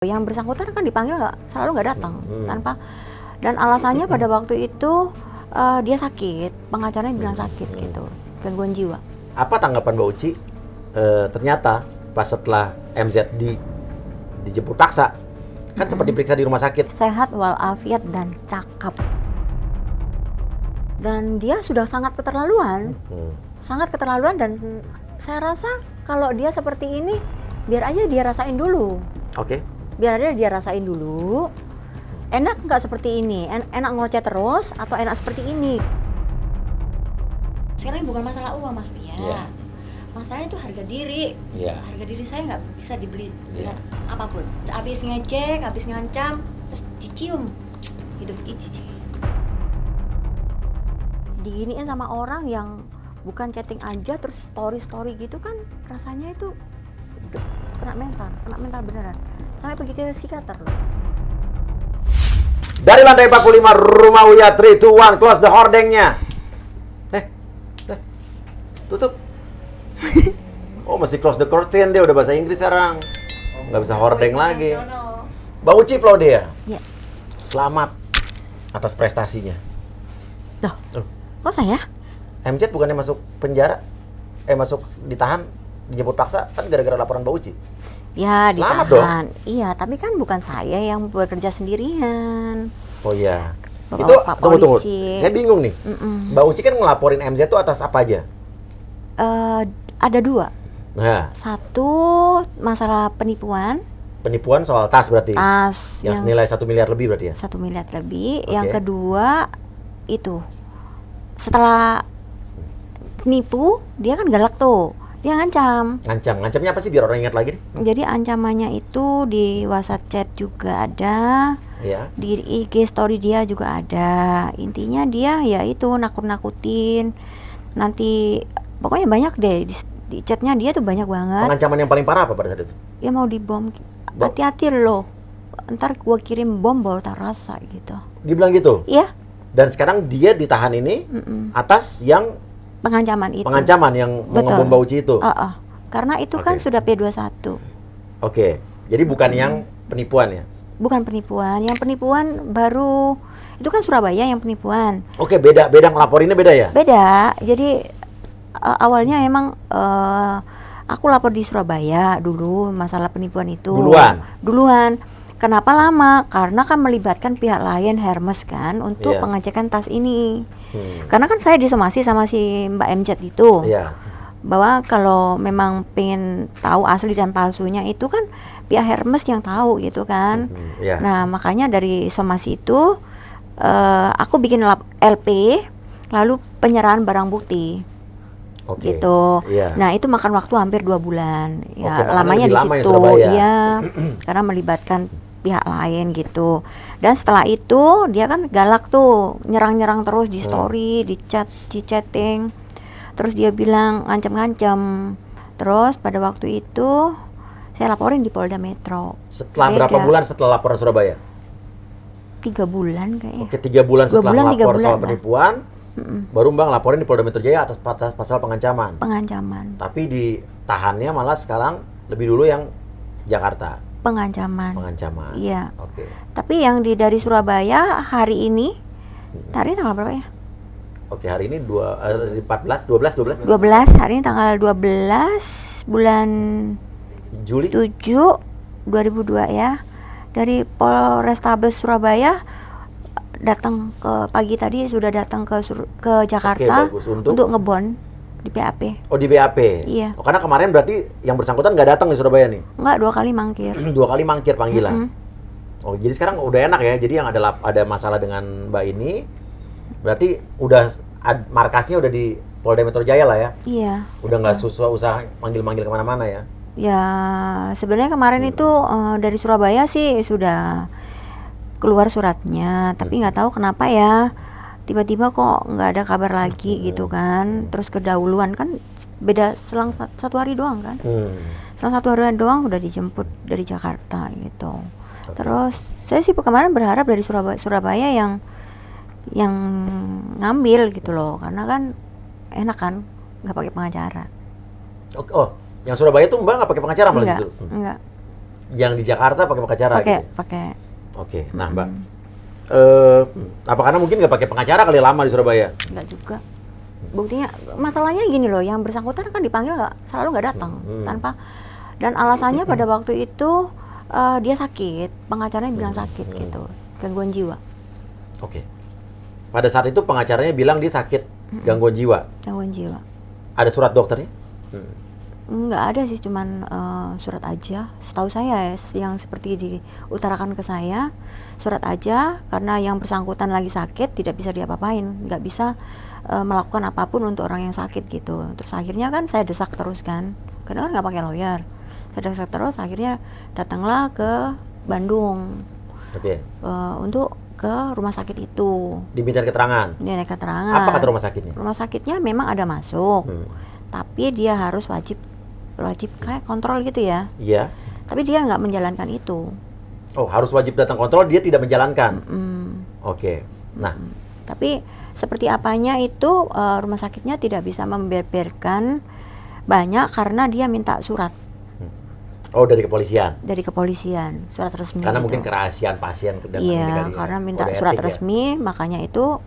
Yang bersangkutan kan dipanggil selalu nggak datang tanpa, dan alasannya pada waktu itu dia sakit, pengacaranya bilang sakit gitu, gangguan jiwa. Apa tanggapan Mbak Uci ternyata pas setelah MZ dijemput paksa, kan sempat diperiksa di rumah sakit. Sehat walafiat dan cakep. Dan dia sudah sangat keterlaluan, dan saya rasa kalau dia seperti ini, biar aja dia rasain dulu. Oke. Biar aja dia rasain dulu. Enak nggak seperti ini? Enak ngoceh terus atau enak seperti ini? Sekarang bukan masalah uang, Mas Pia. Yeah. Masalahnya itu harga diri. Yeah. Harga diri saya nggak bisa dibeli dengan apapun. Habis ngecek, habis ngancam, terus dicium. Gitu, cici. Diginiin sama orang yang bukan chatting aja terus story gitu kan, rasanya itu kena mental beneran. Sampai pergi ke psikiater loh. Dari lantai 45 rumah Uya, 3, 2, 1, close the hordengnya. Tutup. Oh, mesti close the curtain, dia udah bahasa Inggris sekarang. Nggak bisa hordeng lagi. Mbak Uci Flodia. Ya. Selamat atas prestasinya. Loh, kok saya? MZ bukannya masuk penjara? Masuk ditahan, dijemput paksa, kan gara-gara laporan Mbak Uci? Ya, Selamat ditahan. Iya, tapi kan bukan saya yang bekerja sendirian. Oh iya. Bapak Itu, Pak tunggu. polisi. Saya bingung nih. Mbak Uci kan ngelaporin MZ itu atas apa aja? Ada dua. Nah, Satu, masalah penipuan. penipuan soal tas berarti? Tas. Yang senilai 1 miliar lebih berarti ya? 1 miliar lebih. Oke. Yang kedua, itu. Setelah nipu, dia kan galak tuh. Dia ngancam. Ngancamnya apa sih biar orang ingat lagi nih? Jadi ancamannya itu di WhatsApp chat juga ada. Iya. Di IG story dia juga ada. Intinya dia ya itu nakut-nakutin. Nanti pokoknya banyak deh di chatnya dia tuh banyak banget. Pengancaman yang paling parah apa pada saat itu? Ya mau dibom. Hati-hati loh. Ntar gua kirim bom baru tak rasa gitu. Dibilang gitu? Iya, Dan sekarang dia ditahan ini atas yang pengancaman itu. pengancaman yang Betul. ngebom Mbak Uci itu? Karena itu kan Oke. sudah P21. Oke. Jadi bukan yang penipuan ya? Bukan penipuan. Yang penipuan baru itu kan Surabaya yang penipuan. Oke, beda ngelaporinnya beda ya? Beda. Jadi awalnya emang aku lapor di Surabaya dulu masalah penipuan itu. Duluan. Kenapa lama? Karena kan melibatkan pihak lain, Hermes kan, untuk Iya. pengecekan tas ini. Karena kan saya disomasi sama si Mbak MZ itu. Iya. Bahwa kalau memang pengen tahu asli dan palsunya itu kan pihak Hermes yang tahu gitu kan. Iya. Nah makanya dari somasi itu aku bikin LP, lalu penyerahan barang bukti. Oke. Gitu. Iya. Nah itu makan waktu hampir 2 bulan. Ya Oke, makanya lamanya lebih di lama ya situ. Surabaya. Iya. Karena melibatkan pihak lain gitu. Dan setelah itu dia kan galak tuh, nyerang-nyerang terus di story, di chat, di chatting. Terus dia bilang ngancam-ngancam. Terus pada waktu itu saya laporin di Polda Metro. Setelah berapa bulan setelah laporan Surabaya? 3 bulan kayaknya. Oke, 3 bulan 2 setelah bulan, 3 lapor bulan soal lah. penipuan, baru Mbak laporin di Polda Metro Jaya atas pasal pengancaman. Pengancaman. Tapi ditahannya malah sekarang lebih dulu yang Jakarta. Pengancaman. Iya. Oke. Tapi yang dari Surabaya hari ini, hari ini tanggal berapa ya? Oke, hari ini 14, 12 12, hari ini tanggal 12 bulan Juli. 7 2002 ya. Dari Polrestabes Surabaya datang ke pagi tadi sudah datang ke Jakarta. Oke, bagus. untuk ngebon di PAP. Oh, di BAP. Iya. Oh, karena kemarin berarti yang bersangkutan nggak datang di Surabaya nih. Enggak, 2 kali mangkir. 2 kali mangkir panggilan. Oh, jadi sekarang udah enak ya. Jadi yang ada masalah dengan Mbak ini berarti udah markasnya udah di Polda Metro Jaya lah ya. Iya. Udah nggak usah manggil-manggil kemana-mana ya. Ya, sebenarnya kemarin itu dari Surabaya sih sudah keluar suratnya, tapi nggak tahu kenapa ya tiba-tiba kok nggak ada kabar lagi gitu kan. Terus kedahuluan kan beda selang 1 hari doang kan. Selang 1 hari doang udah dijemput dari Jakarta gitu. Terus saya sih kemarin berharap dari Surabaya yang ngambil gitu loh, karena kan enak kan nggak pakai pengacara. Oh, yang Surabaya tuh Mbak nggak pakai pengacara malah justru? Enggak. Yang di Jakarta pakai pengacara Pakai, gitu? pakai. Oke, nah Mbak, apa karena mungkin nggak pakai pengacara kali lama di Surabaya? Enggak juga. Buktinya, masalahnya gini loh, yang bersangkutan kan dipanggil selalu nggak datang tanpa, dan alasannya pada waktu itu dia sakit, pengacaranya bilang sakit gitu, gangguan jiwa. Oke. Pada saat itu pengacaranya bilang dia sakit gangguan jiwa. Gangguan jiwa. Ada surat dokternya? Nggak ada sih, cuman surat aja. Setahu saya ya, yang seperti diutarakan ke saya, surat aja, karena yang bersangkutan lagi sakit, tidak bisa diapa-apain, nggak bisa melakukan apapun untuk orang yang sakit gitu. Terus akhirnya kan saya desak terus kan, karena kan nggak pakai lawyer. Saya desak terus, akhirnya datanglah ke Bandung Oke. untuk ke rumah sakit itu. Diminta keterangan. Ini keterangan. Apa kata rumah sakitnya? Rumah sakitnya memang ada masuk, tapi dia harus wajib kayak kontrol gitu ya. Iya. Tapi dia nggak menjalankan itu. Oh, harus wajib datang kontrol, dia tidak menjalankan. Oke. Nah, Tapi seperti apanya itu rumah sakitnya tidak bisa membeberkan banyak karena dia minta surat oh dari kepolisian. dari kepolisian, surat resmi. Karena gitu. mungkin kerahasiaan pasien dan Iya, kali ya. karena minta Kode surat etik ya. resmi, makanya itu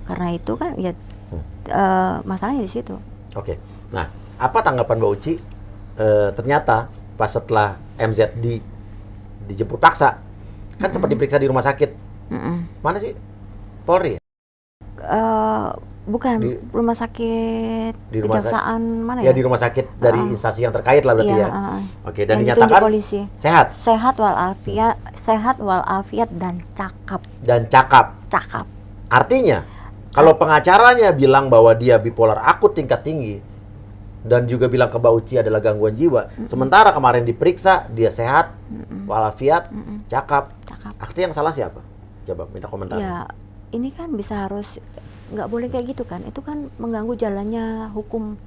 karena itu kan ya masalahnya di situ. Oke. Nah, apa tanggapan Mbak Uci? Ternyata pas setelah MZ dijemput paksa, kan sempat diperiksa di rumah sakit. Mana sih? Polri ya? Bukan Di- rumah sakit di rumah kejaksaan mana Ya ya? di rumah sakit dari instansi yang terkait lah berarti Iya, ya. Oke, dan yang ditunjuk dinyatakan polisi. sehat Sehat walafiat dan cakap. dan cakap. Cakap. Artinya, kalau pengacaranya bilang bahwa dia bipolar akut tingkat tinggi dan juga bilang ke Mbak Uci adalah gangguan jiwa, sementara kemarin diperiksa dia sehat, walafiat, cakap. Cakap. Artinya yang salah siapa? Coba minta komentar. Ya, ini kan bisa harus nggak boleh kayak gitu kan? Itu kan mengganggu jalannya hukum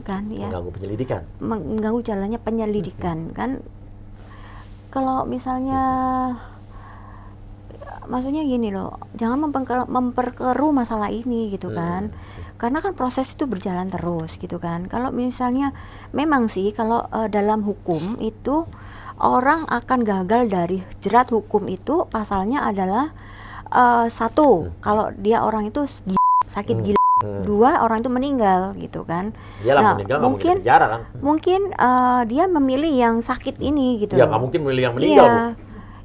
kan ya? Mengganggu penyelidikan. Mengganggu jalannya penyelidikan kan? Kalau misalnya, maksudnya gini loh, jangan memperkeruh masalah ini gitu kan? Karena kan proses itu berjalan terus gitu kan. Kalau misalnya memang sih kalau dalam hukum itu orang akan gagal dari jerat hukum itu pasalnya adalah satu, kalau dia orang itu sakit gila, dua, orang itu meninggal gitu kan. Iyalah, Nah, meninggal nggak mungkin mungkin di penjara kan? mungkin dia memilih yang sakit ini gitu Ya loh. nggak mungkin milih yang meninggal, Bu.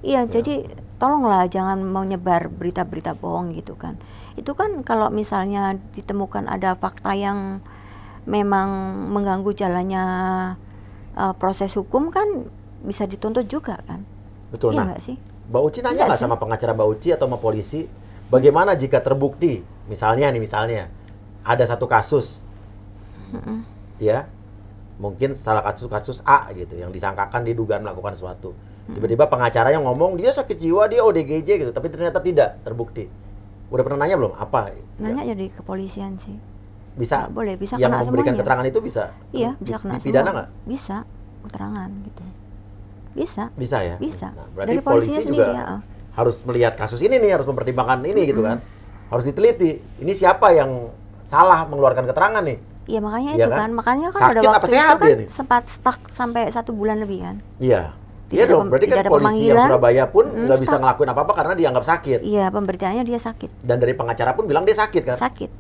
Iya, jadi tolonglah jangan menyebar berita-berita bohong gitu kan. Itu kan kalau misalnya ditemukan ada fakta yang memang mengganggu jalannya proses hukum kan bisa dituntut juga kan. Betul. Iya Nah, nggak sih? Mbak Uci nanya Iya nggak sih. sama pengacara Mbak Uci atau sama polisi, bagaimana jika terbukti, misalnya ada satu kasus, ya, mungkin salah kasus A gitu, yang disangkakan diduga melakukan sesuatu, tiba-tiba pengacaranya ngomong dia sakit jiwa, dia ODGJ gitu, tapi ternyata tidak terbukti. Udah pernah nanya belum? Apa? Nanya jadi kepolisian sih. Bisa? Nggak boleh, bisa yang kena memberikan semuanya. keterangan itu bisa? Iya, bisa kena Dipidana semua. nggak? Bisa, keterangan gitu. Bisa. Bisa ya? Bisa. Nah, berarti Dari polisinya polisi sendiri, juga ya. harus melihat kasus ini nih, harus mempertimbangkan ini gitu kan. Harus diteliti. Ini siapa yang salah mengeluarkan keterangan nih? Iya, makanya Iya itu kan? kan. Makanya kan Sakit pada apa waktu sehat itu dia kan nih? sempat stuck sampai 1 bulan lebih kan. Iya. Tidak Iya ada dong, berarti kan tidak ada polisi yang pemanggilan. Surabaya pun nggak bisa stuck. ngelakuin apa-apa karena dianggap sakit. Iya, pemberitaannya dia sakit. Dan dari pengacara pun bilang dia sakit kan? Sakit.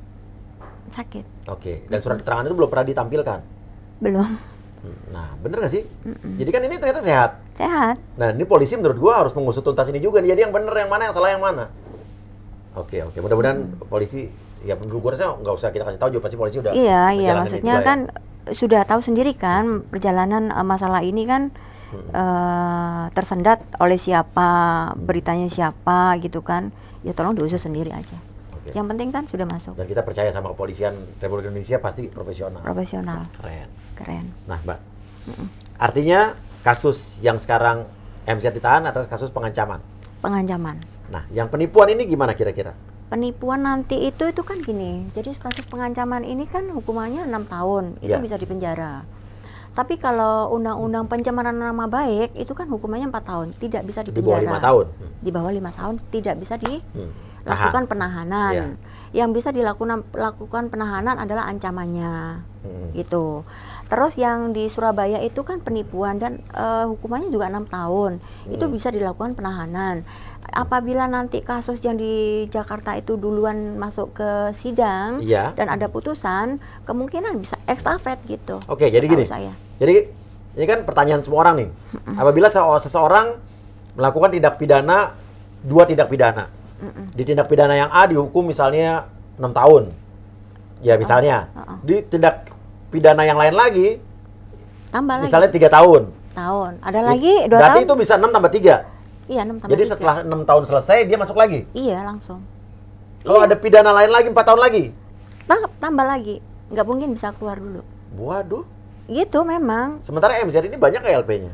Sakit. Oke, dan surat keterangan itu belum pernah ditampilkan. Belum. Nah, bener nggak sih? Jadi kan ini ternyata sehat. Sehat. Nah, ini polisi menurut gua harus mengusut tuntas ini juga nih. Jadi yang bener yang mana, yang salah yang mana. Oke. Mudah-mudahan polisi, ya menurut gua rasa nggak usah kita kasih tahu juga, pasti polisi udah Iya, menjalanin itu maksudnya lah ya. kan sudah tahu sendiri kan perjalanan masalah ini kan tersendat oleh siapa, beritanya siapa gitu kan. Ya tolong diusut sendiri aja. Oke. Yang penting kan sudah masuk. Dan kita percaya sama kepolisian Republik Indonesia pasti profesional. Profesional. Keren. Keren. Nah, Mbak. Artinya kasus yang sekarang MZ ditahan atas kasus pengancaman. Pengancaman. Nah, yang penipuan ini gimana kira-kira? Penipuan nanti itu kan gini. Jadi kasus pengancaman ini kan hukumannya 6 tahun. Itu Iya. bisa dipenjara. Tapi kalau undang-undang pencemaran nama baik itu kan hukumannya 4 tahun, tidak bisa Di bawah dipenjara. 5 tahun. Di bawah 5 tahun tidak bisa Hmm. lakukan Tahan. penahanan. Iya. Yang bisa lakukan penahanan adalah ancamannya, gitu. Terus yang di Surabaya itu kan penipuan dan hukumannya juga 6 tahun. Itu bisa dilakukan penahanan. Apabila nanti kasus yang di Jakarta itu duluan masuk ke sidang Iya. dan ada putusan, kemungkinan bisa estafet gitu. Oke, jadi Setahu gini. saya. Jadi ini kan pertanyaan semua orang nih. Apabila seseorang melakukan tindak pidana, 2 tindak pidana. Di tindak pidana yang A dihukum misalnya 6 tahun. Ya misalnya. Di tindak pidana yang lain lagi Tambah lagi misalnya 3 tahun. tahun. Ada lagi 2 Berarti tahun. itu bisa 6 tambah 3. Iya, 6 tambah Jadi 3. setelah 6 tahun selesai dia masuk lagi. Iya, langsung. Kalau ada pidana lain lagi 4 tahun lagi. Tambah lagi. Nggak mungkin bisa keluar dulu. Waduh. Gitu memang. Sementara MZ ini banyak LP-nya.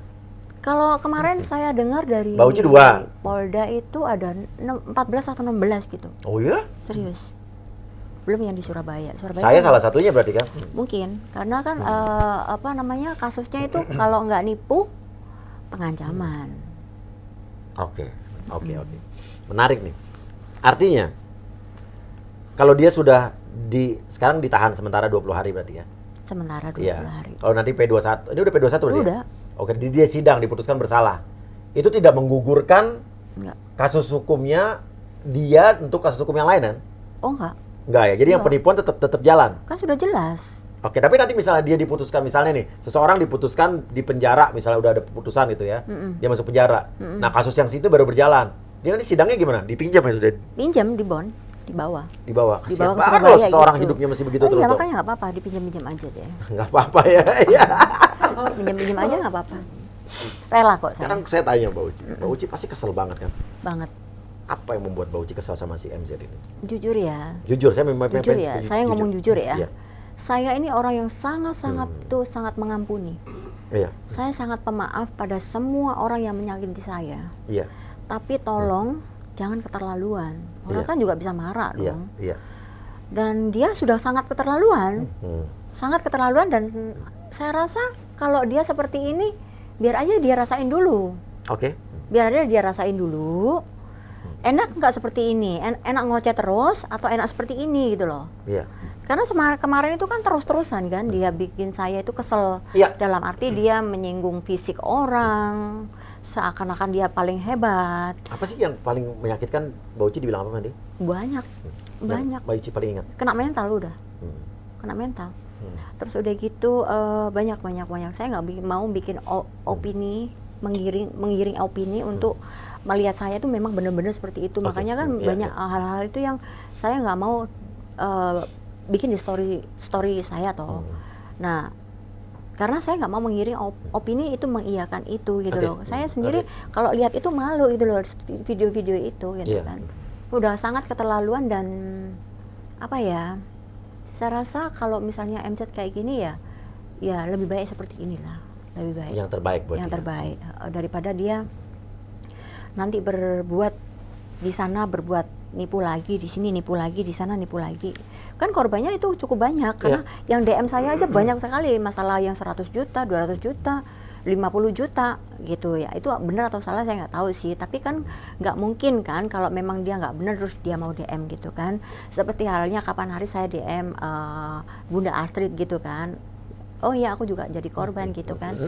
Kalau kemarin saya dengar dari Bauci 2. Polda itu ada 14 atau 16 gitu. Oh iya? Serius. Belum yang di Surabaya. Saya kan salah satunya berarti kan? mungkin karena kan kasusnya itu kalau nggak nipu pengancaman. Oke. Menarik nih. Artinya kalau dia sudah sekarang ditahan sementara 20 hari berarti ya? Sementara 20 Iya. hari. Kalau nanti P21, ini udah P21 berarti Udah. ya? Oke, dia sidang diputuskan bersalah. Itu tidak menggugurkan Enggak. kasus hukumnya dia untuk kasus hukum yang lain kan? Oh enggak. Enggak ya. Jadi yang Enggak. penipuan tetap jalan. Kan sudah jelas. Oke, tapi nanti misalnya dia diputuskan, misalnya nih, seseorang diputuskan di penjara, misalnya udah ada putusan gitu ya, dia masuk penjara. Nah, kasus yang situ baru berjalan. Dia nanti sidangnya gimana? Dipinjam ya sudah Pinjam di bawah. di bawah. Dibawa Kasihan ke banget Surabaya loh seseorang gitu. hidupnya masih begitu Oh terus. iya, dong. makanya nggak apa-apa, dipinjam-pinjam aja deh. Nggak apa-apa ya. Iya. Pinjam-pinjam aja nggak apa-apa. Rela kok Sekarang saya tanya Mbak Uci. Mbak Uci pasti kesel banget kan? Banget. Apa yang membuat Mbak Uci kesel sama si MZ ini? Jujur ya. Jujur, saya memang Jujur ya, saya ngomong jujur ya. Iya. Saya ini orang yang sangat mengampuni. Iya. Saya sangat pemaaf pada semua orang yang menyakiti saya. Iya. Tapi tolong jangan keterlaluan. Orang Iya. kan juga bisa marah Iya. dong. Iya. Dan dia sudah sangat keterlaluan. Sangat keterlaluan dan saya rasa kalau dia seperti ini biar aja dia rasain dulu. Oke. Biar aja dia rasain dulu. Enak nggak seperti ini? Enak ngoceh terus atau enak seperti ini gitu loh. Iya. Karena kemarin itu kan terus-terusan kan dia bikin saya itu kesel. Iya. Dalam arti dia menyinggung fisik orang, seakan-akan dia paling hebat. Apa sih yang paling menyakitkan Mbak Uci dibilang apa tadi? Banyak. Yang Mbak Uci paling ingat? Kena mental udah. Hmm. Kena mental. Terus udah gitu banyak. Saya nggak mau bikin opini, mengiring opini untuk melihat saya tuh memang benar-benar seperti itu. Oke. Makanya kan Iya, banyak hal-hal itu yang saya nggak mau bikin di story saya toh. Nah, karena saya nggak mau mengiring opini itu mengiyakan itu gitu Oke. loh. Saya sendiri kalau lihat itu malu gitu loh, video-video itu gitu Iya. kan. Udah sangat keterlaluan dan apa ya? Saya rasa kalau misalnya MZ kayak gini ya lebih baik seperti inilah, lebih baik. Yang terbaik buat Yang dia. terbaik daripada dia nanti berbuat di sana nipu lagi, di sini nipu lagi, di sana nipu lagi. Kan korbannya itu cukup banyak karena yang DM saya aja banyak sekali masalah yang 100 juta, 200 juta, 50 juta gitu ya. Itu benar atau salah saya nggak tahu sih, tapi kan nggak mungkin kan kalau memang dia nggak benar terus dia mau DM gitu kan. Seperti halnya kapan hari saya DM Bunda Astrid gitu kan. Oh iya, aku juga jadi korban gitu kan.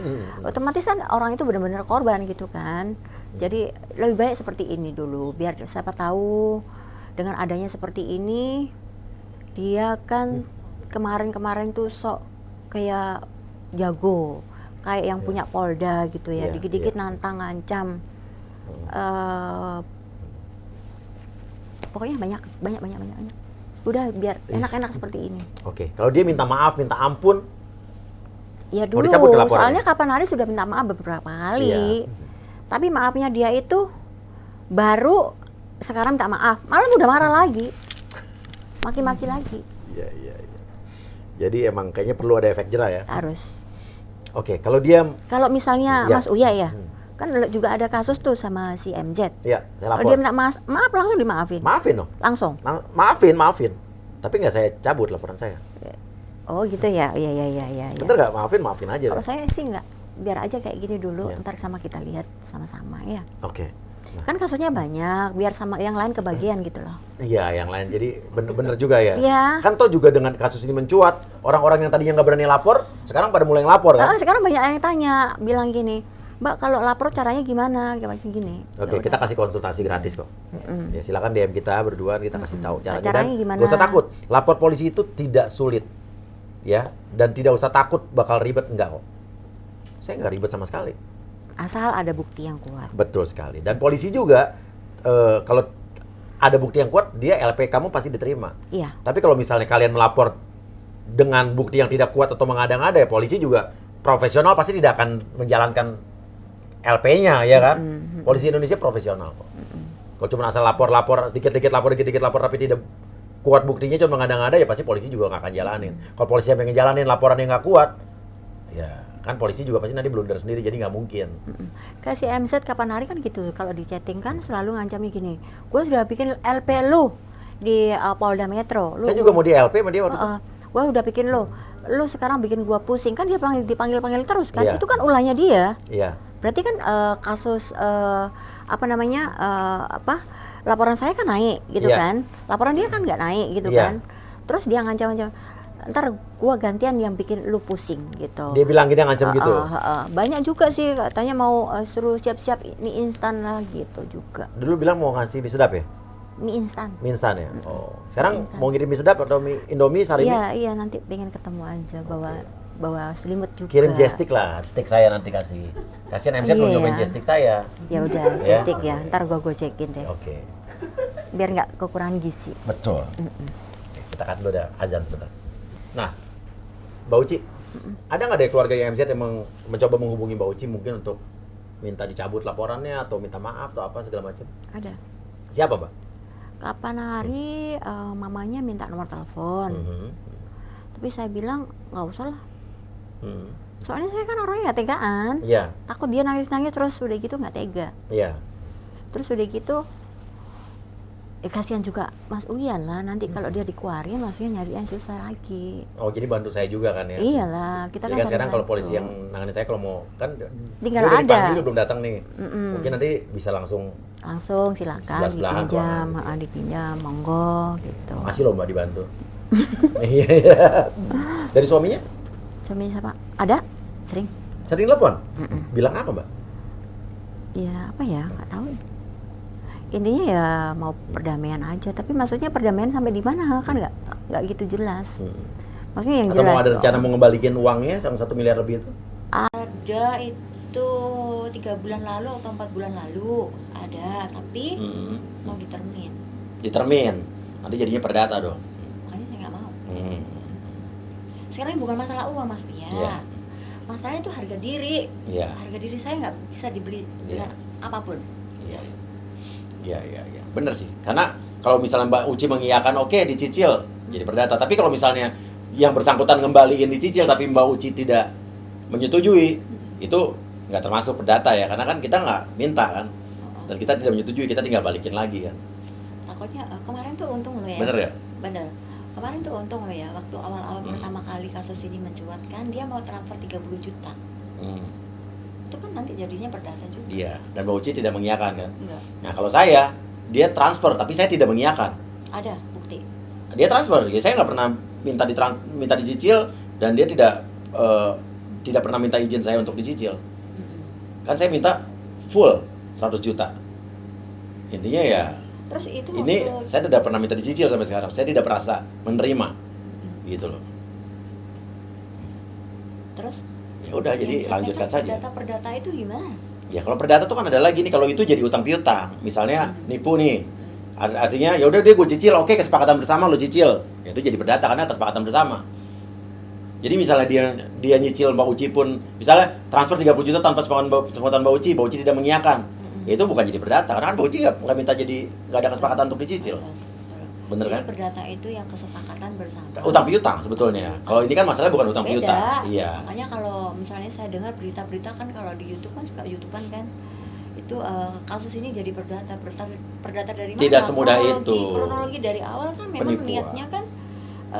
Otomatis kan orang itu benar-benar korban gitu kan. Jadi lebih baik seperti ini dulu biar siapa tahu dengan adanya seperti ini dia kan kemarin tuh sok kayak jago, kayak yang punya Polda gitu ya. Dikit-dikit nantang, ngancam. Pokoknya banyak. Udah biar enak-enak seperti ini. Oke. Kalau dia minta maaf, minta ampun, Ya mau dulu, dicabut laporannya? soalnya kapan hari sudah minta maaf beberapa kali. Iya. Tapi maafnya dia itu baru sekarang minta maaf, malah udah marah lagi. Maki-maki lagi. Iya. Jadi emang kayaknya perlu ada efek jerah ya. Harus. Oke, kalau dia Kalau misalnya Iya. Mas Uya ya, kan juga ada kasus tuh sama si MZ. ya saya Kalau lapor. dia minta maaf langsung dimaafin. Maafin dong. Langsung. Maafin. Tapi nggak saya cabut laporan saya. Oh gitu ya. Iya. Bener nggak? Maafin aja. Kalau saya sih nggak, biar aja kayak gini dulu, Iya. ntar sama kita lihat sama-sama ya. Oke. Kan kasusnya banyak, biar sama yang lain kebagian gitu loh. Iya, yang lain. Jadi bener juga ya. Iya. Kan toh juga dengan kasus ini mencuat, orang-orang yang tadinya nggak berani lapor, sekarang pada mulai lapor kan? Sekarang banyak yang tanya, bilang gini, Mbak kalau lapor caranya gimana? Kayak macam gini. Oke, kita kasih konsultasi gratis kok. Ya, silakan DM kita berdua, kita kasih tahu caranya. Caranya Dan gimana? nggak usah takut, lapor polisi itu tidak sulit, ya. Dan tidak usah takut bakal ribet, enggak kok. Saya nggak ribet sama sekali. Asal ada bukti yang kuat. Betul sekali. Dan polisi juga kalau ada bukti yang kuat, dia LP kamu pasti diterima. Iya. Tapi kalau misalnya kalian melapor dengan bukti yang tidak kuat atau mengada-ngada, ya polisi juga profesional pasti tidak akan menjalankan LP-nya, ya kan? Polisi Indonesia profesional kok. Kalau cuma asal lapor-lapor, dikit-dikit lapor, tapi tidak kuat buktinya, cuma mengada-ngada, ya pasti polisi juga nggak akan jalanin. Kalau polisi yang pengen jalanin laporan yang nggak kuat, ya kan polisi juga pasti nanti blunder sendiri, jadi nggak mungkin. Kayak si MZ kapan hari kan gitu, kalau di chatting kan selalu ngancamnya gini, gue sudah bikin LP lu di Polda Metro. Saya juga mau di LP sama dia waktu itu. Gue udah bikin lu sekarang bikin gua pusing, kan dia dipanggil terus kan, Iya. itu kan ulahnya dia. Iya. Berarti kan kasus laporan saya kan naik gitu Iya. kan, laporan dia kan nggak naik gitu Iya. kan, terus dia ngancam-ngancam, ntar gua gantian yang bikin lu pusing gitu. Dia bilang gitu, ngancam gitu. Banyak juga sih katanya mau suruh siap-siap mie instan lah gitu juga. Dulu bilang mau ngasih mie sedap ya? Mie instan. Mie instan ya? Oh. Sekarang Mie instan. mau ngirim mie sedap atau mie Indomie, Sari mie? Iya nanti pengen ketemu aja, bawa selimut juga. Kirim gestik lah, stick saya nanti kasih. Kasihan MC belum Iya. nyobain gestik saya. Ya udah, Ya. gestik ya. Ntar gua gocekin deh. Oke. Biar nggak kekurangan gizi. Betul. Oke, kita kan dulu ada azan sebentar. Nah, Mbak Uci, ada nggak dari keluarga MZ yang mencoba menghubungi Mbak Uci mungkin untuk minta dicabut laporannya atau minta maaf atau apa segala macam? Ada. Siapa, Mbak? Kapan hari mamanya minta nomor telepon. Tapi saya bilang nggak usah lah. Soalnya saya kan orangnya nggak tegaan. Iya, Takut dia nangis-nangis terus udah gitu nggak tega. iya. Terus udah gitu, kasihan juga Mas Uyan lah. Nanti kalau dia dikeluarin, Mas Uyan nyari yang susah lagi. Oh, jadi bantu saya juga kan ya? Iyalah, kita Jadi kan kan sekarang saling kalau polisi bantu. yang nanganin saya kalau mau kan Tinggal dia udah ada. dipanggil, belum datang nih. Mungkin nanti bisa langsung Langsung silakan Sebelah-sebelahan dipinjam, kok. dipinjam, monggo gitu. makasih loh Mbak dibantu. Iya, iya. Dari suaminya? Suami siapa? Ada? Sering? Sering telepon? Bilang apa, Mbak? Ya apa ya, nggak tahu. Intinya ya mau perdamaian aja. Tapi maksudnya perdamaian sampai di mana kan nggak gitu jelas. Maksudnya yang Atau jelas. mau ada dong. rencana mau ngembalikin uangnya yang 1 miliar lebih itu? Ada itu 3 bulan lalu atau 4 bulan lalu ada, tapi mau ditermin. Ditermin. Nanti jadinya perdata dong. Makanya saya nggak mau. Hmm. Sekarang ini bukan masalah uang Mas Uya. Iya. Masalahnya itu harga diri. Iya. Harga diri saya nggak bisa dibeli dengan apapun. Iya. Iya, iya, iya. Bener sih. Karena kalau misalnya Mbak Uci mengiyakan, oke, dicicil jadi perdata. Tapi kalau misalnya yang bersangkutan ngembaliin dicicil tapi Mbak Uci tidak menyetujui, itu nggak termasuk perdata ya. Karena kan kita nggak minta kan. Dan kita tidak menyetujui, kita tinggal balikin lagi kan. Takutnya kemarin tuh untung lo ya. Bener ya? Bener. Kemarin tuh untung lo ya, waktu awal-awal pertama kali kasus ini mencuat kan, dia mau transfer 30 juta. Itu kan nanti jadinya perdata juga. Iya. Dan Mbak Uci tidak mengiyakan kan. Enggak. Nah kalau saya, dia transfer tapi saya tidak mengiyakan. Ada bukti. Dia transfer, ya saya nggak pernah minta dicicil dan dia tidak pernah minta izin saya untuk dicicil. Kan saya minta full 100 juta. Intinya ya, Terus itu ini waktu saya tidak pernah minta dicicil sampai sekarang. Saya tidak merasa menerima, gitu loh. terus Ya udah, jadi yang lanjutkan disampaikan saja. Perdata itu gimana? Ya kalau perdata tuh kan ada lagi nih, kalau itu jadi utang piutang. Misalnya nipu nih, artinya ya udah dia gue cicil, oke kesepakatan bersama lo cicil. Ya itu jadi perdata karena kesepakatan bersama. Jadi misalnya dia nyicil Mbak Uci pun, misalnya transfer 30 juta tanpa kesepakatan Mbak Uci tidak mengiyakan. Ya itu bukan jadi perdata, karena kan Mbak Uci nggak minta nggak ada kesepakatan untuk dicicil. Bener Jadi kan? perdata itu yang kesepakatan bersama. Utang piutang sebetulnya. Kalau ini kan masalahnya bukan utang Beda. piutang. Iya. Makanya kalau misalnya saya dengar berita-berita kan, kalau di YouTube kan suka YouTubean kan, itu kasus ini jadi perdata dari mana? Tidak semudah itu. Kronologi dari awal kan memang Penipuan. niatnya kan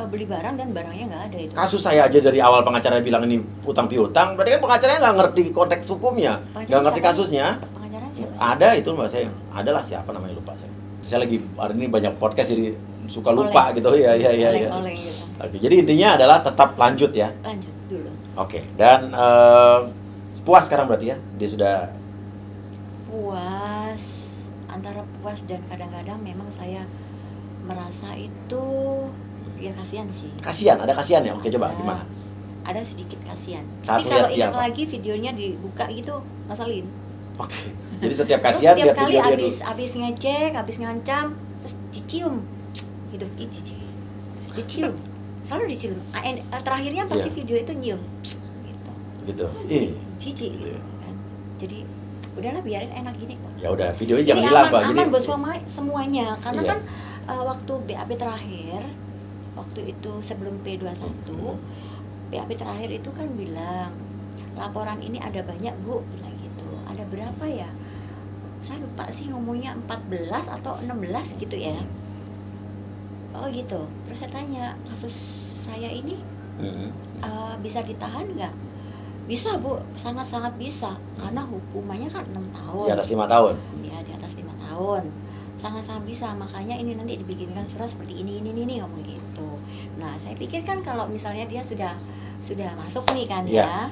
beli barang dan barangnya nggak ada itu. Kasus saya aja dari awal pengacara bilang ini utang piutang, berarti kan pengacaranya nggak ngerti konteks hukumnya, nggak ngerti kasusnya. Pengacaranya Ada itu Mbak saya, adalah siapa namanya lupa saya. Saya lagi hari ini banyak podcast jadi suka lupa gitu ya. Oleng gitu. Oke, jadi intinya adalah tetap lanjut ya. Lanjut dulu. Oke, dan puas sekarang berarti ya? Dia sudah Puas, antara puas dan kadang-kadang memang saya merasa itu ya kasihan sih. ada kasihan ya? Oke, coba gimana? Ada sedikit kasihan. Saat Tapi kalau lihat dia ingat apa? lagi videonya dibuka gitu, ngeselin. Oke. Jadi setiap Terus kasihan setiap lihat kali video dia dulu. abis ngecek, abis ngancam, terus dicium, gitu, dicium, selalu dicium. Terakhirnya pasti Iya. video itu nyium, gitu, Gitu. Ih. cici, gitu kan. Jadi udahlah biarin enak gini kok. Ya udah, videonya jangan Ini hilang, aman, Pak. aman Jadi buat semuanya, karena Iya. kan waktu BAP terakhir, waktu itu sebelum P21, BAP terakhir itu kan bilang laporan ini ada banyak Bu, bilang gitu. Ada berapa ya? Saya lupa sih ngomongnya 14 atau 16 gitu ya. Oh gitu. Terus saya tanya, kasus saya ini bisa ditahan nggak? Bisa Bu, sangat-sangat bisa. Karena hukumannya kan 6 tahun. di atas 5 tahun. Ya, di atas 5 tahun. Sangat-sangat bisa, makanya ini nanti dibikinkan surat seperti ini ngomong gitu. Nah, saya pikir kan kalau misalnya dia sudah masuk nih kan ya.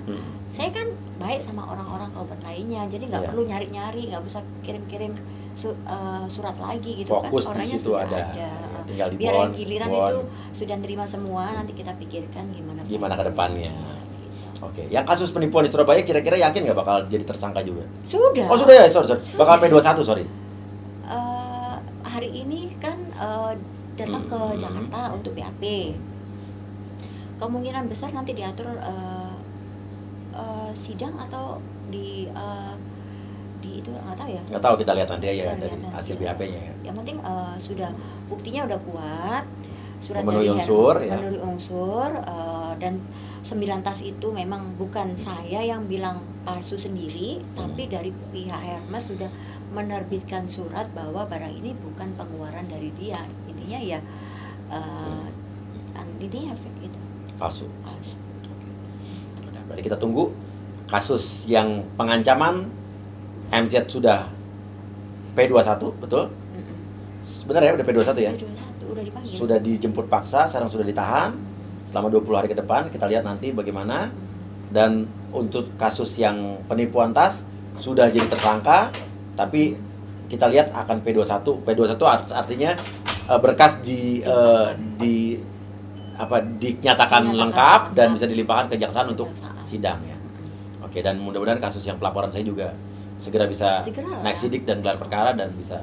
Saya kan baik sama orang-orang korban lainnya, jadi nggak Iya. perlu nyari-nyari, nggak usah kirim-kirim surat lagi gitu. Fokus kan di orangnya situ sudah ada. ada. Tinggal di Biar bond, yang giliran bond. itu sudah nerima semua, nanti kita pikirkan Gimana ke depannya. gitu. Oke, yang kasus penipuan di Surabaya kira-kira yakin nggak bakal jadi tersangka juga? Sudah. Oh sudah ya, sorry. Bakal P21, sorry. Hari ini kan datang ke Jakarta untuk BAP. Kemungkinan besar nanti diatur sidang atau di itu nggak tahu ya. Nggak tahu, kita lihat nanti ya Kita dari lihat nanti. hasil BAP-nya ya. Yang penting sudah buktinya udah kuat, surat Memenuhi dari unsur, ya. memenuhi unsur, dan 9 tas itu memang bukan saya yang bilang palsu sendiri, tapi dari pihak Hermes sudah menerbitkan surat bahwa barang ini bukan pengeluaran dari dia. Intinya ya intinya itu Palsu. palsu. Udah, berarti kita tunggu kasus yang pengancaman MZ sudah P21, betul? Benar ya, udah P21 ya? Udah dipanggil. Sudah dijemput paksa, sekarang sudah ditahan selama 20 hari ke depan. Kita lihat nanti bagaimana. Dan untuk kasus yang penipuan tas sudah jadi tersangka, tapi kita lihat akan P21. P21 artinya berkas dinyatakan lengkap dan bisa dilimpahkan ke kejaksaan untuk sidang ya. Oke, dan mudah-mudahan kasus yang pelaporan saya juga segera bisa naik sidik dan gelar perkara dan bisa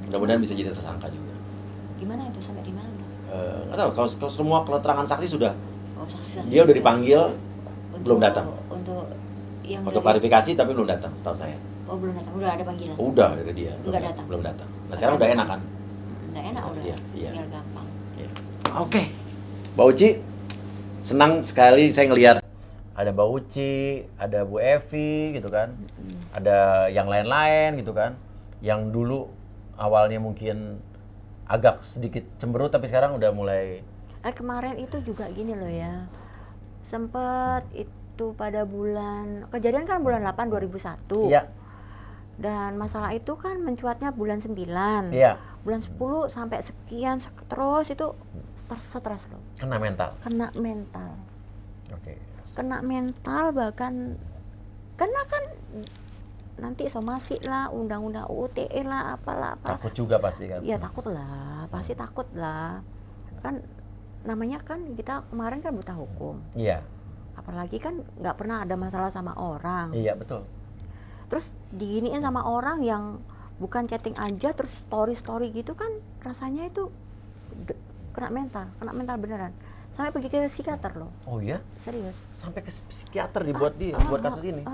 mudah-mudahan bisa jadi tersangka juga. Gimana itu sampai di mana? Nggak tahu, kalau semua keterangan saksi sudah, Saksi. dia udah dipanggil, belum datang. Untuk Klarifikasi tapi belum datang, setahu saya. Oh belum datang, udah ada panggilan. Udah dari dia, belum datang. Nah sekarang udah enak kan? Udah enak udah, Iya. tinggal gampang. Oke, Mbak Uci, senang sekali saya ngelihat ada Mbak Uci, ada Bu Evi gitu kan, ada yang lain-lain gitu kan, yang dulu awalnya mungkin agak sedikit cemberut tapi sekarang udah mulai. Kemarin itu juga gini loh ya, sempet itu pada kejadian kan bulan 8 2001. Iya. Dan masalah itu kan mencuatnya bulan 9. Iya. Bulan 10 sampai sekian terus itu stres loh. Kena mental. Oke. Kena mental bahkan kena kan nanti somasi lah, undang-undang UU ITE lah, apalah. Takut juga pasti kan? Ya takut lah, pasti takut lah. Kan namanya kan kita kemarin kan buta hukum. Iya. Apalagi kan nggak pernah ada masalah sama orang. Iya betul. Terus diginiin sama orang yang bukan chatting aja, terus story gitu kan rasanya itu kena mental beneran. Sampai pergi ke psikiater loh. Oh iya? Serius. Sampai ke psikiater dibuat buat kasus ini?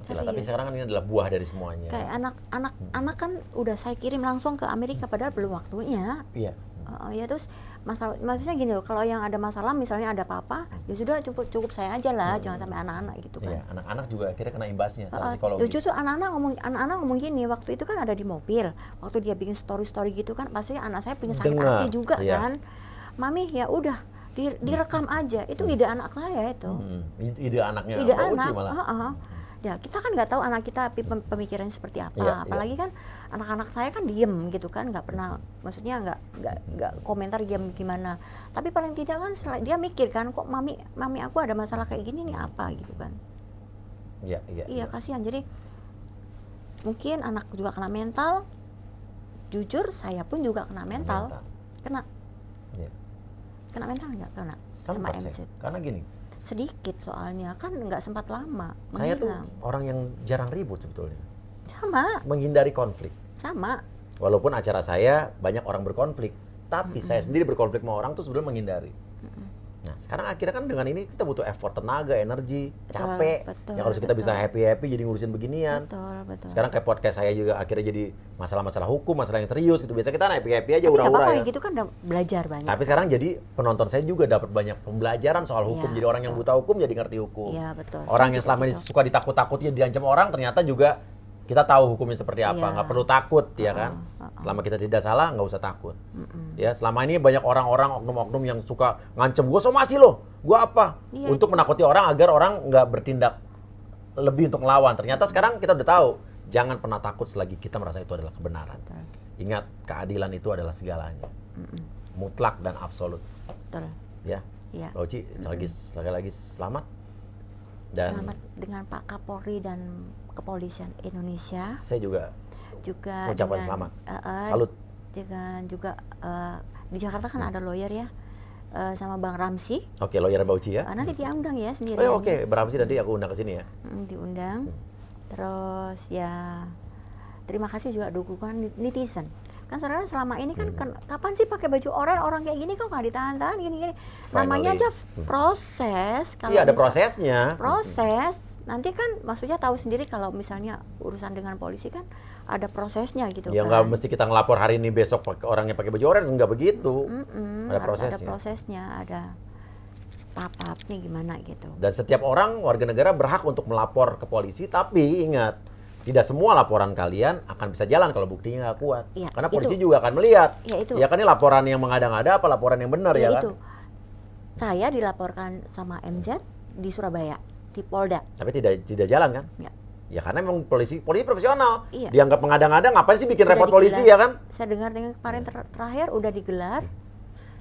Tapi sekarang kan ini adalah buah dari semuanya. Kayak anak kan udah saya kirim langsung ke Amerika padahal belum waktunya. Iya. Ya terus maksudnya gini loh, kalau yang ada masalah misalnya ada apa-apa, ya sudah cukup saya aja lah, jangan sampai anak-anak gitu kan. Iya, anak-anak juga akhirnya kena imbasnya secara psikologis. Justru anak-anak ngomong gini, waktu itu kan ada di mobil, waktu dia bikin story gitu kan, pasti anak saya punya sakit hati juga kan. Mami ya udah direkam aja, itu ide anak saya itu. Ide anaknya Ide Mbak Uci anak. malah. Ya, kita kan nggak tahu anak kita pemikirannya seperti apa. Iya, Apalagi kan anak-anak saya kan diem gitu kan, nggak pernah, maksudnya nggak komentar diem gimana. Tapi paling tidak kan dia mikir kan, kok mami aku ada masalah kayak gini nih apa gitu kan. Iya, kasihan. Jadi mungkin anak juga kena mental. Jujur saya pun juga kena mental. Kena. Iya. Kena mental nggak? Kena sama Sempat MZ. karena gini, Sedikit soalnya kan nggak sempat lama. saya tuh menghilang. orang yang jarang ribut sebetulnya, Sama. menghindari konflik. Sama. Walaupun acara saya banyak orang berkonflik, tapi saya sendiri berkonflik sama orang tuh sebenarnya menghindari. Nah, sekarang akhirnya kan dengan ini kita butuh effort, tenaga, energi, capek. betul, Yang harus kita bisa happy-happy jadi ngurusin beginian. Betul. Sekarang kayak podcast saya juga akhirnya jadi masalah-masalah hukum, masalah yang serius gitu. Biasa kita happy-happy aja, Tapi nggak ura-ura apa-apa ya. gitu kan udah belajar banyak. Tapi sekarang jadi penonton saya juga dapat banyak pembelajaran soal hukum. Iya, Jadi orang yang buta hukum jadi ngerti hukum. Iya, betul. Orang Saya yang selama ini juga gitu. suka ditakut-takuti, diancam orang, ternyata juga kita tahu hukumnya seperti apa. Iya. Nggak perlu takut, ya kan? Selama kita tidak salah, nggak usah takut. Ya, selama ini banyak orang-orang, oknum-oknum yang suka ngancem, gue somasi loh, gue apa? Iya, Untuk menakuti orang agar orang nggak bertindak lebih untuk melawan. Ternyata sekarang kita udah tahu, jangan pernah takut selagi kita merasa itu adalah kebenaran. Betul. Ingat, keadilan itu adalah segalanya. Mutlak dan absolut. Betul. Ya, Iya. Mbak Uci, sekali lagi selamat. Dan Selamat dengan Pak Kapolri dan Kepolisian Indonesia. saya juga Juga ucapkan dengan, selamat. eh, Salut. Dengan juga di Jakarta kan ada lawyer ya, sama Bang Ramsi. Oke, lawyer Mbak Uci ya. Nanti dia undang ya sendiri. Oh, oke, Beramsi nanti aku undang ke sini ya. Diundang. Terus ya terima kasih juga dukungan netizen. Kan sekarang selama ini kan kapan sih pakai baju oranye, orang kayak gini kok nggak ditahan-tahan gini-gini. Namanya Finally. aja proses. Kalau Iya, ada misal- prosesnya. proses. Nanti kan maksudnya tahu sendiri kalau misalnya urusan dengan polisi kan ada prosesnya gitu Ya kan. nggak mesti kita ngelapor hari ini besok pakai orangnya pakai baju orange, nggak begitu. Ada Harus prosesnya. ada prosesnya, ada tahap-tahapnya gimana gitu. Dan setiap orang warga negara berhak untuk melapor ke polisi, tapi ingat, tidak semua laporan kalian akan bisa jalan kalau buktinya nggak kuat. Iya, Karena polisi itu. juga akan melihat. Ya, itu. Ya kan ini laporan yang mengada-ngada apa laporan yang benar ya, itu. kan? Saya dilaporkan sama MZ di Surabaya, di Polda. Tapi tidak jalan kan? Ya. Ya karena memang polisi profesional. Iya. Dianggap mengada-ngada, ngapain sih bikin Udah repot polisi digelar. ya kan? Saya dengar kemarin terakhir udah digelar,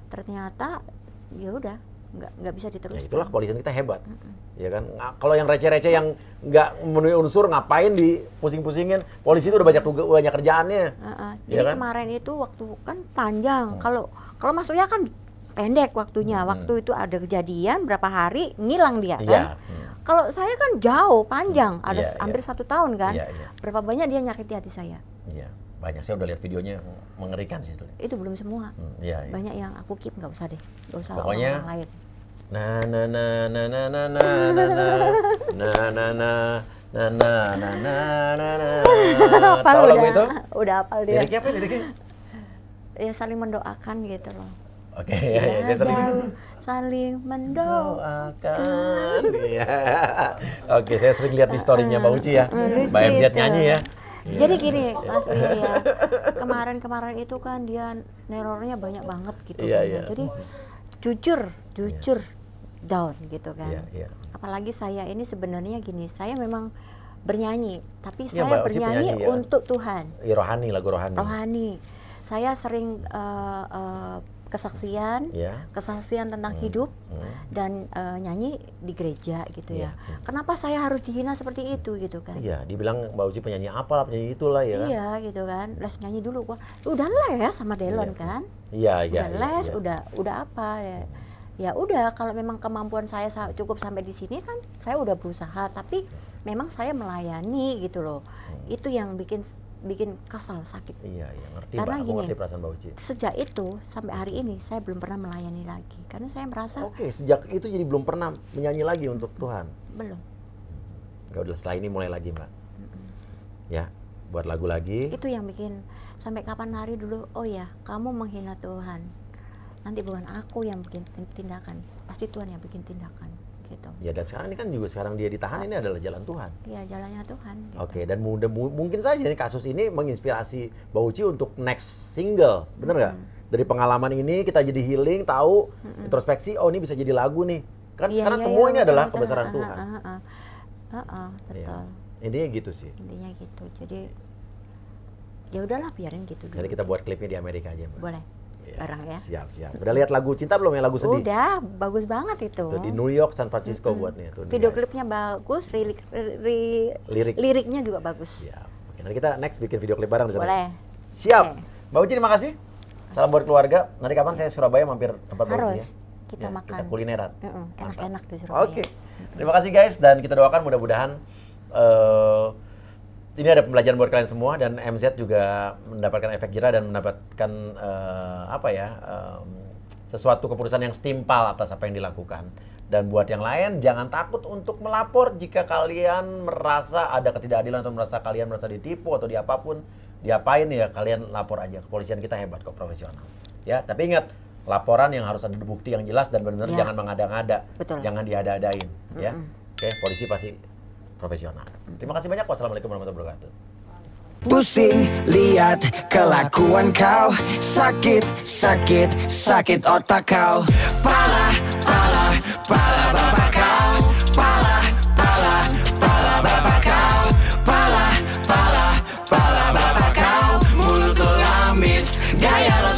ternyata ya udah nggak bisa Ya diteruskan. itulah kepolisian kita hebat. Ya kan? Kalau yang receh-receh yang nggak memenuhi unsur, ngapain dipusing-pusingin? Polisi itu udah banyak kerjaannya. Jadi Ya kan? kemarin itu waktu kan panjang. Kalau maksudnya kan pendek waktunya. Waktu itu ada kejadian berapa hari ngilang dia kan. Iya. Kalau saya kan jauh panjang, ada Iya, hampir iya. 1 tahun kan. Iya, iya. Berapa banyak dia nyakiti hati saya. Iya. Banyak, saya udah lihat videonya, mengerikan sih itu. Itu belum semua. Iya, iya. Banyak yang aku keep, nggak usah deh, nggak usah Pokoknya- orang lain. Na na na na na na na na na na na na na na na. Tahu lagu itu? Udah hafal dia. Liriknya apa liriknya? Ya saling mendoakan gitu loh. Oke, ya, ya, dia sering Jauh, saling mendoakan. doakan. Iya. Oke, saya sering lihat di story-nya Mbak Uci ya. Lucu Mbak MZ itu. nyanyi ya. Iya. Jadi gini Mas Willy ya, kemarin itu kan dia nerornya banyak banget gitu Iya, kan iya. ya. Jadi jujur down gitu kan. Iya, iya. Apalagi saya ini sebenarnya gini, saya memang bernyanyi, tapi Iya, saya Mbak Uci bernyanyi penyanyi ya. untuk Tuhan, Iya, rohani, lagu rohani. rohani. Saya sering kesaksian tentang hidup dan nyanyi di gereja gitu Iya, ya. Kenapa saya harus dihina seperti itu gitu kan? Iya, dibilang Mbak Uci penyanyi apalah, penyanyi itulah ya kan. Iya gitu kan, les nyanyi dulu gua. Udah les sama Delon Iya. kan? Iya, iya. Udah iya, les, iya. udah apa ya? Ya udah, kalau memang kemampuan saya cukup sampai di sini kan, saya udah berusaha. Tapi memang saya melayani gitu loh. Itu yang bikin kesel, sakit. Iya, iya, ngerti Karena Mbak, aku gini, ngerti perasaan Mbak Uci. Sejak itu sampai hari ini saya belum pernah melayani lagi, karena saya merasa Oke, sejak itu jadi belum pernah menyanyi lagi untuk Tuhan. belum. Ya udah, setelah ini mulai lagi Mbak. Ya, buat lagu lagi. Itu yang bikin sampai kapan hari dulu, oh ya kamu menghina Tuhan, nanti bukan aku yang bikin tindakan, pasti Tuhan yang bikin tindakan gitu. Ya, dan sekarang ini kan juga sekarang dia ditahan, ini adalah jalan Tuhan. Iya, jalannya Tuhan gitu. Oke, dan mungkin saja nih kasus ini menginspirasi Mbak Uci untuk next single, bener nggak? Dari pengalaman ini kita jadi healing, tahu introspeksi, oh ini bisa jadi lagu nih. Kan Iya, sekarang iya, semua iya, ini adalah betul, kebesaran betul. Tuhan. Heeh, betul. Intinya gitu sih. Intinya gitu. Jadi ya udahlah biarin gitu dulu. Jadi kita buat klipnya di Amerika aja, Mbak. Boleh. Iya, Bareng ya. Siap. Udah lihat lagu cinta belum, yang lagu sedih? Udah, bagus banget itu. Tuh, di New York, San Francisco buatnya tuh. Video guys. klipnya bagus, Lirik. liriknya juga bagus. Siap. Oke, nanti kita next bikin video klip bareng di sana. Boleh. Siap. Oke. Mbak Uci, terima kasih. Salam buat keluarga. Nanti kapan saya Surabaya mampir tempat Mbak Uci Harus. ya. Kita makan. Kita kulineran. Enak-enak di Surabaya. Oke. Terima kasih guys, dan kita doakan mudah-mudahan ini ada pembelajaran buat kalian semua, dan MZ juga mendapatkan efek jerah dan mendapatkan sesuatu keputusan yang setimpal atas apa yang dilakukan. Dan buat yang lain, jangan takut untuk melapor jika kalian merasa ada ketidakadilan atau merasa kalian merasa ditipu atau diapain ya, kalian lapor aja. Kepolisian kita hebat kok, profesional. Ya, tapi ingat, laporan yang harus ada bukti yang jelas dan benar-benar Ya. jangan mengada-ngada. Betul. Jangan diada-adain, ya. Oke, polisi pasti profesional. Terima kasih banyak. Wassalamualaikum warahmatullahi wabarakatuh. Pusing lihat kelakuan kau, sakit otak kau. Pala bapak kau, pala bapak kau, pala bapak kau. Mulut lo lamis, gaya lo